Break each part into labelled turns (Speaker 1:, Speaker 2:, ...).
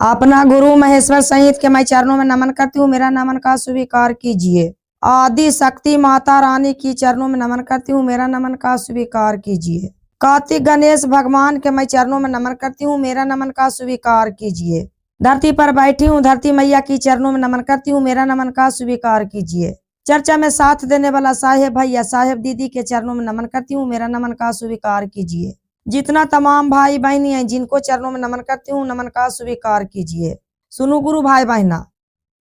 Speaker 1: अपना गुरु महेश्वर सहित के मैं चरणों में नमन करती हूँ, मेरा नमन का स्वीकार कीजिए। आदि शक्ति माता रानी की चरणों में नमन करती हूँ, मेरा नमन का स्वीकार कीजिए। कार्तिक गणेश भगवान के मैं चरणों में नमन करती हूँ, मेरा नमन का स्वीकार कीजिए। धरती पर बैठी हूँ, धरती मैया की चरणों में नमन करती हूँ, मेरा नमन का स्वीकार कीजिए। चर्चा में साथ देने वाला साहेब भैया साहेब दीदी के चरणों में नमन करती हूँ, मेरा नमन का स्वीकार कीजिए। जितना तमाम भाई बहनी हैं जिनको चरणों में नमन करती हूँ, नमन का स्वीकार कीजिए। सुनो गुरु भाई बहना,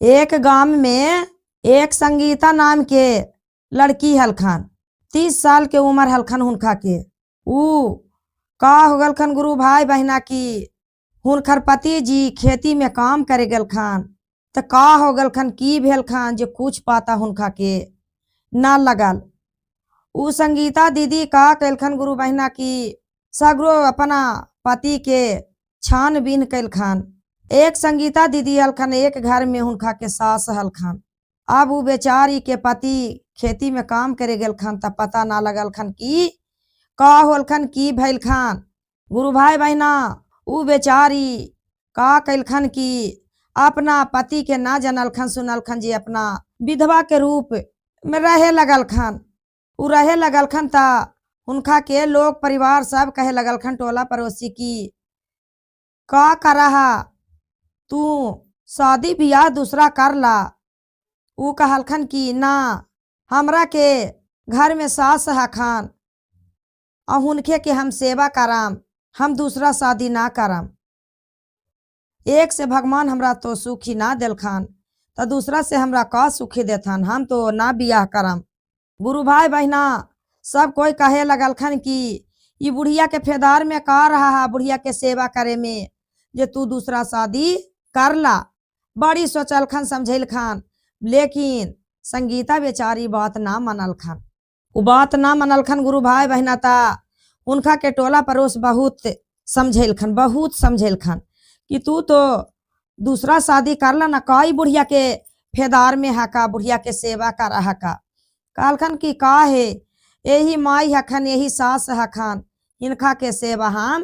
Speaker 1: एक गांव में एक संगीता नाम के लड़की हलखन, 30 साल के उम्र हलखन हुनका के। ऊ का हो गलखन गुरु भाई बहना की हुनकर पति जी खेती में काम करे गलखन, तो का हो गलखन की भेलखन जो कुछ पाता हुनका के ना लगल। ऊ संगीता दीदी का कैलखन गुरु बहना की सगरो अपना पति के छानबीन कैलखन। एक संगीता दीदी हलखन, एक घर में हुनका के सास हलखन। अब वो बेचारी के पति खेती में काम करे गलखन, तब पता ना लगलखन की का होलखन की भैलखन। गुरु भाई बहना, वो बेचारी का कैलखन की अपना पति के ना जनलखन सुनलखन जी अपना विधवा के रूप में रहे लगलखन। उ रहे लगलखन ता उनका के लोग परिवार सब कहे लगलखन, टोला पड़ोसी की का करहा तू शादी बियाह दूसरा कर ला। ऊ कहलखन की ना, हमरा के घर में सास हखन और उनके के हम सेवा करम, हम दूसरा शादी ना करम। एक से भगवान हमरा तो सुखी ना दिलखन, तो दूसरा से हमरा का सुखी देथन, हम तो ना बियाह करम। गुरु भाई बहना सब कोई कहे लगलखन कि ये बुढ़िया के फेदार में का रहा है, बुढ़िया के सेवा करे में जे तू दूसरा शादी कर ला। बड़ी सोचलखन समझेलखन, लेकिन संगीता बेचारी बात ना मनलखन। वो बात ना मनलखन गुरु भाई बहना ता उनका के टोला पड़ोस बहुत समझेलखन, बहुत समझेलखन कि तू तो दूसरा शादी कर ला ना, काई बुढ़िया के फेदार में हका, बुढ़िया के सेवा कर हका। कहलखन की का है, यही माई हखन, यही सास हखन, इनका के सेवा हम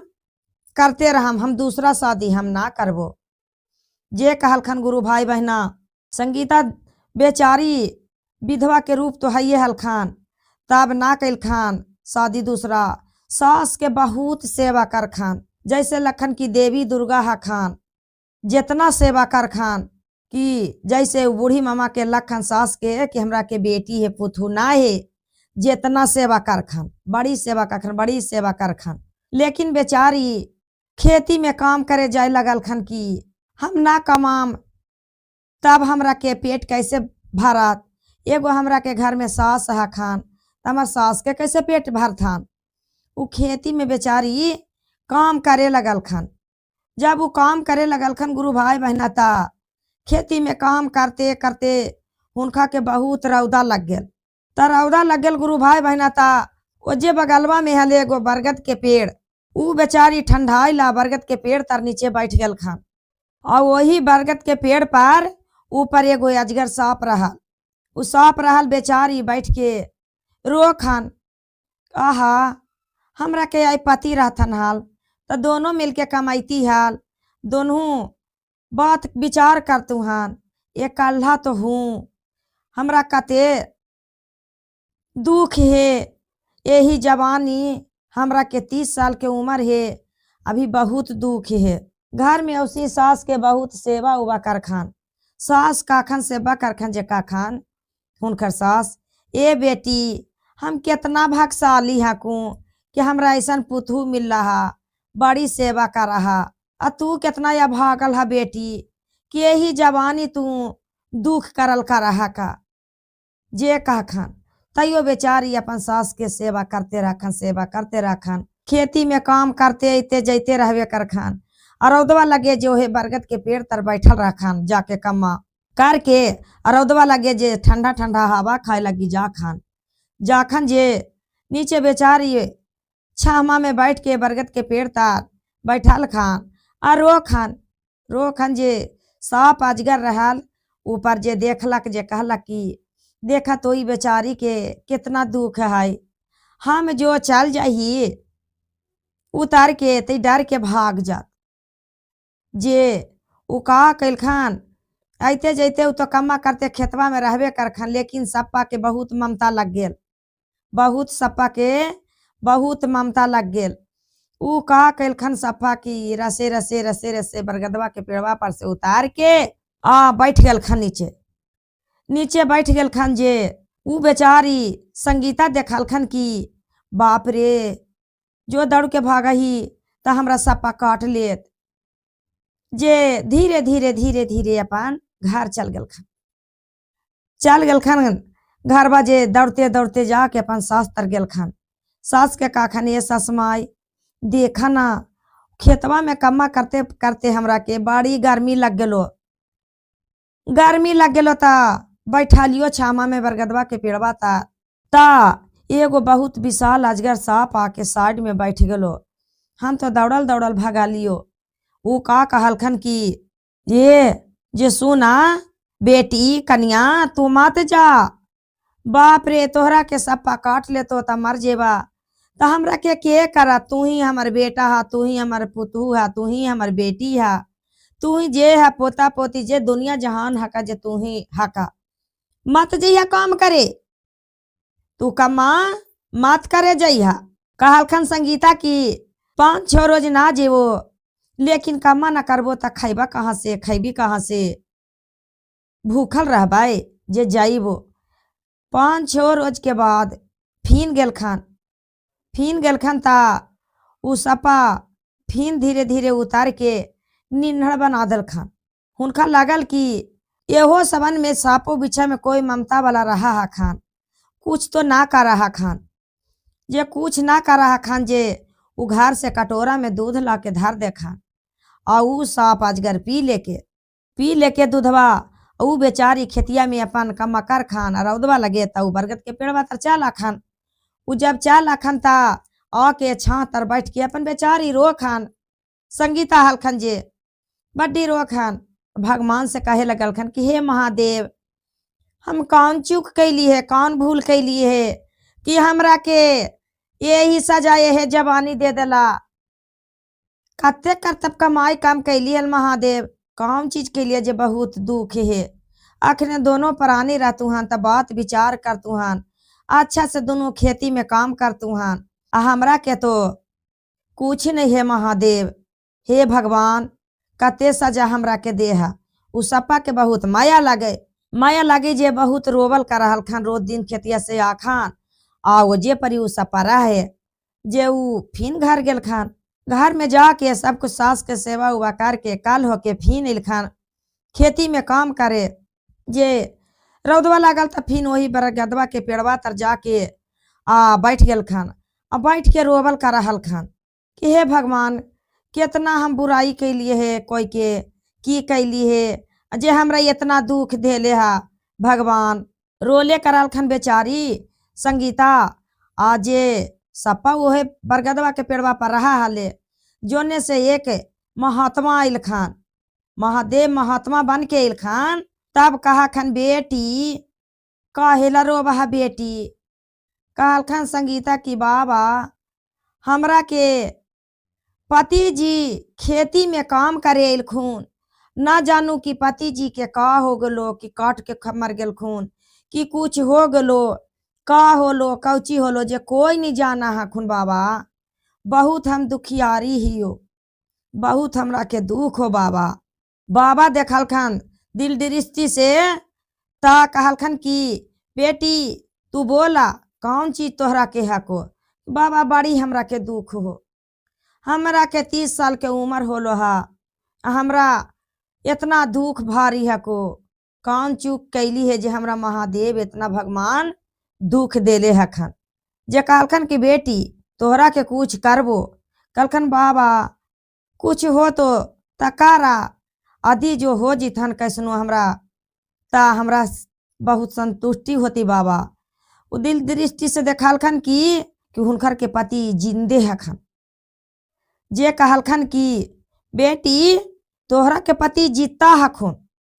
Speaker 1: करते रहम, हम दूसरा शादी हम ना करबो। जे कहलखन गुरु भाई बहना, संगीता बेचारी विधवा के रूप तो है हलखन, तब ना कैलखन शादी दूसरा। सास के बहुत सेवा करखन, जैसे लखन की देवी दुर्गा हखन, जितना सेवा करखन कि जैसे बूढ़ी मामा के लखन सास के कि हमरा के बेटी है पुतहु ना है, जितना सेवा करखन, बड़ी सेवा करखन, बड़ी सेवा करखन। लेकिन बेचारी खेती में काम करे जाए लगलखन कि हम ना कमाम तब हमरा के पेट कैसे भरत। एगो हमरा के घर में सास हखन, हमार सास के कैसे पेट भरथन। वो खेती में बेचारी काम करे लगलखन। जब वो काम करे लगलखन गुरु भाई बहना ता खेती में काम करते करते उनका के बहुत रौदा लग गेल। त रौदा लग गेल गुरु भाई बहना ता वो जे बगलवा में हले एगो बरगद के पेड़, ऊ बेचारी ठंडाई ला बरगद के पेड़ तर नीचे बैठ गेल खन। और वही बरगद के पेड़ पर ऊपर एगो अजगर सांप रहल। उ सांप रहल, बेचारी बैठ के रो खन, आहा हमरा के आई पति रहथन हाल, तो दोनों मिलके कमाईती हाल, दोनों बात विचार करतू हन, एक कल्हा तो हूँ, हमरा कते दुख है, यही जवानी हमरा के 30 साल के उम्र है, अभी बहुत दुख है। घर में उसी सास के बहुत सेवा उबा करखन, सास काखन सेवा करखन जे काखन हुनकर सास, ए बेटी हम कितना भाग्यशाली हकूँ कि हमरा ऐसा पुतहु मिल रहा, बड़ी सेवा कर रहा। आ तू कितना या भागल है बेटी कि यही जवानी तू दुख करल कर रहा का। जे कहखन तैयो बेचारी अपन सास के सेवा करते रखन, सेवा करते रखन, खेती में काम करते अते जैते रहवे करखन। अरौदवा लगे जो है बरगद के पेड़ तर बैठल रखन, जाके कमा करके अरौदवा लगे जे ठंडा ठंडा हवा खाए लगी जाखन जे नीचे बेचारी छामा में बैठ के बरगद के पेड़ तर बैठल खान और रोखन जे सांप अजगर रहल ऊपर जे देखलक, जे कहलक कि देखा तो ई बेचारी के कितना दुख है, हम जो चल जाही उतार के ते डर के भाग जात। जे उ का कैलखन ऐते जैते उ तो कम्मा करते खेतवा में रहबे करखन, लेकिन सप्पा के बहुत ममता लग गेल, बहुत सप्पा के बहुत ममता लग गेल। उ का कैलखन सप्पा की रसे रसे रसे रसे बरगदवा के पेड़वा पर से उतार के बैठ गेलखन नीचे। नीचे बैठ गेलखन जे उ बेचारी संगीता देखलखन की बाप रे जो दौड़ के भागही त हमरा सप्पा काट लेत। जे धीरे धीरे धीरे धीरे अपन घर चल गेलखन घर बाजे दौड़ते दौड़ते जाके अपन सास तर गेलखन। सास के काखन ये सस माई देखा ना खेतवा में कम्मा करते करते हमरा के बड़ी गर्मी लग गेलो, गर्मी लग गेलो ता बैठालियो छामा में बरगदवा के पेड़वा ता एगो बहुत विशाल अजगर सांप आके साइड में बैठ गेलो। हम तो दौड़ल दौड़ल भगा लियो। उ का कहलखन की ये जे सुना बेटी कन्या तू मत जा, बाप रे तोहरा के सप्पा काट ले तो मर जेबा तो हमरा के करा, तू ही हमर बेटा हा, तू ही हमर पुतू हा, तू ही हमर बेटी हा, तू ही जे है पोता पोती जे दुनिया जहान हका जे तू ही हका, मत जइहा काम करे, तू कम्मा मत करे जइहा। कहलखन संगीता की 5-6 रोज ना जेवो, लेकिन कम्मा ना करबो त खैबा कहाँ से, खैबी कहाँ से, भूखल रहबाई जे जाइबो। 5-6 रोज के बाद फिन गेलखन ता उ सप्पा फिन धीरे धीरे उतार के निन्हड़ बना देलखन। हुनका लागल कि एहो सबन में सापो बिछा में कोई ममता वाला रहा हा खान, कुछ तो ना कर रहा खान। जे कुछ ना कर रहा खान जे उ घर से कटोरा में दूध ला के धर दे खान और उ सांप अजगर पी लेके दूधवा उ बेचारी खेतिया में अपन कम्मा कर खान रौदवा लगे ता उ बरगद के पेड़वा तर चला खान। उ जब चला खान ता आके छां तर बैठ के अपन बेचारी रो खान। संगीता हलखन जे बड्डी रो खान, भगवान से कहे लगलखन कि हे महादेव हम कौन चूक कैली है, कौन भूल कैली है कि हमरा के यही सजा है जवानी दे देला, कते करतब कमाई काम कैली है महादेव, कौन चीज के लिए जे बहुत दुख है। अखने दोनों प्राणी रहतु हन त बात विचार करतु हन, अच्छा से दोनों खेती में काम करतु हन, हमरा के तो कुछ नहीं है महादेव, हे भगवान कते सजा हमरा के देहा। उ सप्पा के बहुत माया लगे जे बहुत रोबल कर हलखन रोज दिन खेतिया से आखान वो जे परी उ सप्पा रहे जे उ फिन घर गेलखन। घर में जाके सब कुछ सास के सेवा उवा करके काल होके फिन इलखन खेती में काम करे। जे रौदवा लागल त फिन वही बरगदवा के पेड़वा तर जाके बैठ गेलखन। बैठ के रोबल कर हलखन कि हे भगवान कितना हम बुराई कैलिए है, कोई के की कैली है जे हमरा इतना दुख देले हा। भगवान रोले करलखन बेचारी संगीता जे सप्पा ओहे बरगदवा के पेड़वा पर रहा हले। जोने से एक महात्मा इलखान, महादेव महात्मा बन के इलखान। तब कहा खन बेटी काहेला रोबा बेटी, कहलखन संगीता की बाबा हमरा के पति जी खेती में काम करे इलखून, ना जानू कि पति जी के का हो गलो कि काट के मर गेलखून कि कुछ हो गलो का होलो कौची होलो जे कोई नहीं जाना हखुन बाबा, बहुत हम दुखियारी ही हो, बहुत हमरा के दुख हो बाबा। बाबा देखलखन दिल दृष्टि से ता कहलखन कि बेटी तू बोला कौन चीज तोहरा के हको। बाबा बड़ी हमरा के दुख हो, हमरा के 30 साल के उम्र होलो हा, हमरा इतना दुख भारी हको, कौन चूक कैली है जे हमरा महादेव इतना भगवान दुख देले हखन। जे कहलखन कि बेटी तोहरा के कुछ करबो, कहलखन बाबा कुछ हो तो तकारा आदि जो हो जिथन कैसनो हमरा ता हमरा बहुत संतुष्टि होती बाबा। उ दिल दृष्टि से देखलखन कि हुनकर के पति जिंदे हखन। जे कहलखन कि बेटी तोहरा के पति जीता हखुन,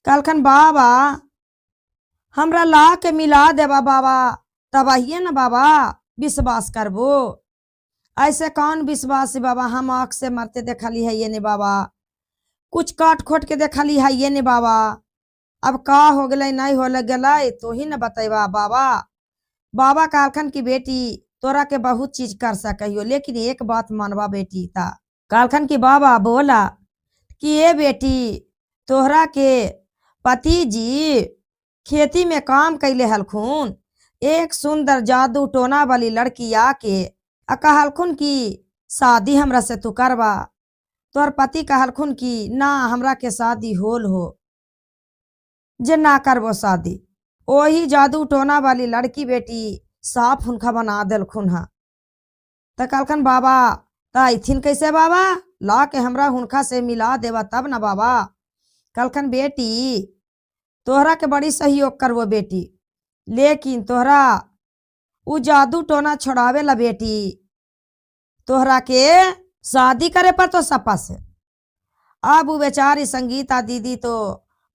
Speaker 1: कहलखन बाबा हमरा ला के मिला देबा बाबा, तब आइए ना बाबा विश्वास करबो। ऐसे कौन विश्वास बाबा, हम आँख से मरते देखली है ये ने बाबा, कुछ काट खोट के देखली है ये ने बाबा, अब का हो गए नहीं हो गए तो ही न बतेबा बाबा। बाबा कहलखन की बेटी तोरा के बहुत चीज कर सकियो, लेकिन एक बात मानवा बेटी ता। कहलखन की बाबा बोला कि ये बेटी तोहरा के पति जी खेती में काम कैले हलखुन, एक सुंदर जादू टोना वाली लड़की आके कहलखुन की शादी हमरा से तू करवा। तोहर पति कहलखुन की ना हमरा के शादी होल हो, जे ना करबो शादी। वही जादू टोना वाली लड़की बेटी साफ हुनका बना दिलखुन हा। तो कहलखन बाबा तथिन कैसे बाबा, ला के हमरा हुनका से मिला देवा तब ना बाबा। कहलखन बेटी तोहरा के बड़ी सहयोग करबो बेटी, लेकिन तोहरा उ जादू टोना छोड़ावे ला बेटी तोहरा के शादी करे पर तो सपा से। अब वो बेचारी संगीता दीदी तो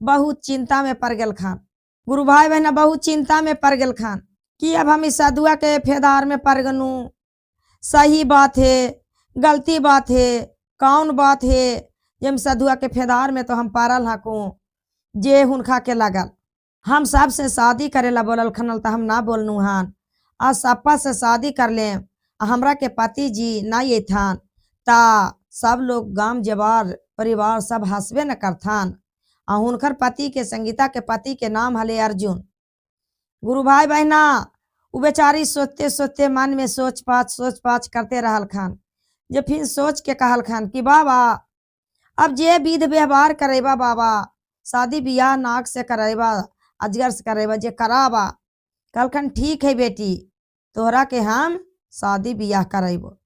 Speaker 1: बहुत चिंता में पड़ गल खान, गुरु भाई बहना बहुत चिंता में पड़ गल खान कि अब हम इस साधुआ के फेदार में पड़ गनू। सही बात है गलती बात है कौन बात है, जब साधुआ के फेदार में तो हम पारल हकू जे हुनका के लगल। हम सब से शादी करे ला बोलल खनल तो हम ना बोलनू हन, आज सपा से शादी कर ले। हमरा के पति जी ना ये थान ता सब लोग गांव जवार परिवार सब हंसबे न करथान। हुनकर पति के संगीता के पति के नाम हले अर्जुन। गुरु भाई बहना वो बेचारी सोचते सोचते मन में सोच पाछ करते रहल खान। जे फिर सोच के कहल खान कि बाबा अब जे विध व्यवहार करेबा बाबा, शादी बियाह नाक से करेबा अजगर से करेबा जे कराबा। कहलखन ठीक है बेटी तोहरा के हम शादी बियाह करेबो,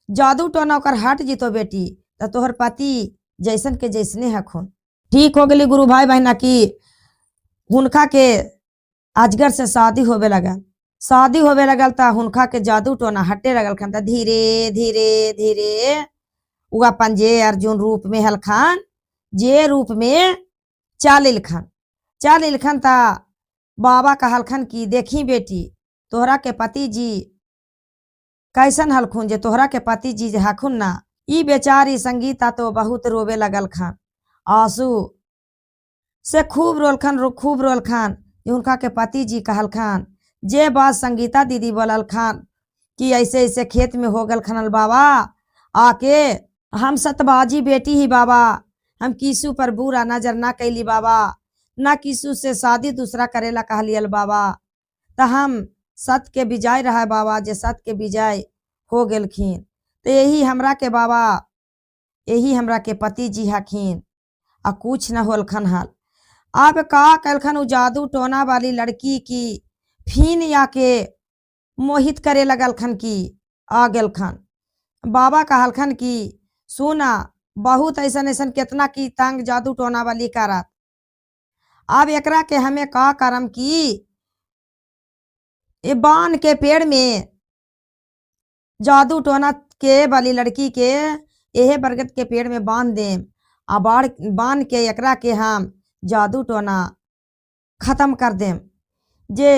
Speaker 1: जादू टोना ओकर हट जीतो बेटी तो तोहर पति जैसन के जैसने हखुन। ठीक हो गई गुरु भाई बहना की हुनका के अजगर से शादी होवे लगल। शादी होवे लगल ता हुनका के जादू टोना हटे लगल खन। धीरे धीरे धीरे वो अपन जे अर्जुन रूप में हलखान जे रूप में चालिल खन ता बाबा कहलखन की देखी बेटी तोहरा के पति जी कैसन हलखुन, जे तोहरा के पति जी हखुन ना। ई बेचारी संगीता तो बहुत रोवे लगल खान, आंसू से खूब रोल खान। उनका के पति जी कहल खान जे बात संगीता दीदी बोलल खान कि ऐसे ऐसे खेत में हो गल खनल बाबा आके हम सतबाजी बेटी ही बाबा, हम किसु पर बुरा नजर ना कैली बाबा, ना किसु से शादी दूसरा करेला कहलियल बाबा। तो हम सत के विजय रहा बाबा, जे सत के विजय हो गेलखिन तो यही हमरा के बाबा यही हमरा के पति जी हखिन आ कुछ न होलखन हल। अब का कलखन उ जादू टोना वाली लड़की की फिन या के मोहित करे लगल खन की आ गेल खन। बाबा कहलखन की सुना बहुत ऐसन ऐसन केतना की तंग जादू टोना वाली करत, अब एकरा के हमें का करम की ए बान के पेड़ में जादू टोना के वाली लड़की के एहे बरगद के पेड़ में बांध देम आ बांध के एकरा के हम जादू टोना खत्म कर देम। जे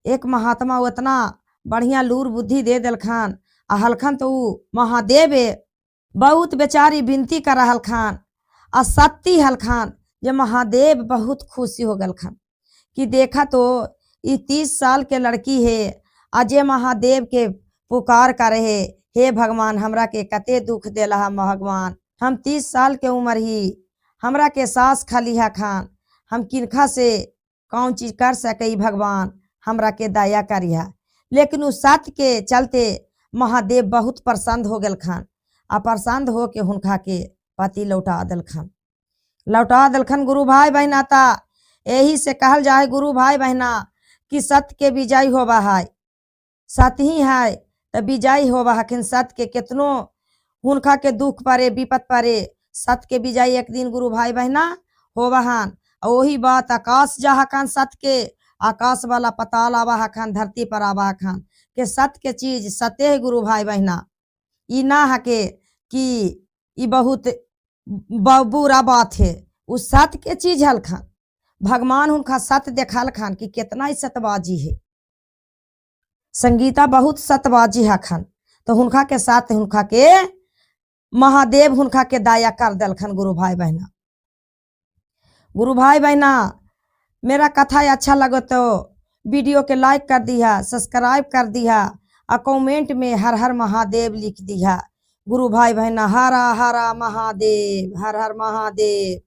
Speaker 1: एक महात्मा उतना बढ़िया लूर बुद्धि दे दिलखान आ हलखन तो उ महादेव बहुत बेचारी विनती कर हलखान आ सत्ती हलखान। जे महादेव बहुत खुशी हो गलखान कि देखा तो ये 30 साल के लड़की है अजय महादेव के पुकार करे है, हे भगवान हमरा के कते दुख देला भगवान, हम 30 साल के उम्र ही हमरा के सास खाली है खान, हम किनखा से कौन चीज कर सके भगवान हमरा के दया करिया। लेकिन उस सत्य के चलते महादेव बहुत प्रसन्न हो गल खान आ प्रसन्न हो के हुनका के पति लौटा दलखन। गुरु भाई बहना ता यही से कहल जाए गुरु भाई बहना कि सत्य के विजय होवा है, सत्य ही है तो विजय होवा हखिन। सत्य के कितनो हुनका के दुख परे विपत परे सत्य के विजय एक दिन गुरु भाई बहना होवा हन। वही बात आकाश जा हकन सत्य के, आकाश वाला पताल आवा हकन धरती पर आवा हकन के सत्य के चीज सत्य है गुरु भाई बहना। ई ना हके कि ई बहुत बुरा बात है, उस सत्य के चीज हलखन। भगवान उनका सत्य देखल खान कि कितना ही सत्यबाजी है। संगीता बहुत सत्यबाजी हखन तो हुनका के साथ हुनका के महादेव हुनका के दया कर दलखन गुरु भाई बहना। गुरु भाई बहना मेरा कथा अच्छा लगे तो वीडियो के लाइक कर दिया, सब्सक्राइब कर दिया और कमेंट में हर हर महादेव लिख दिया। गुरु भाई बहना हरा हरा महादेव, हर हर महादेव।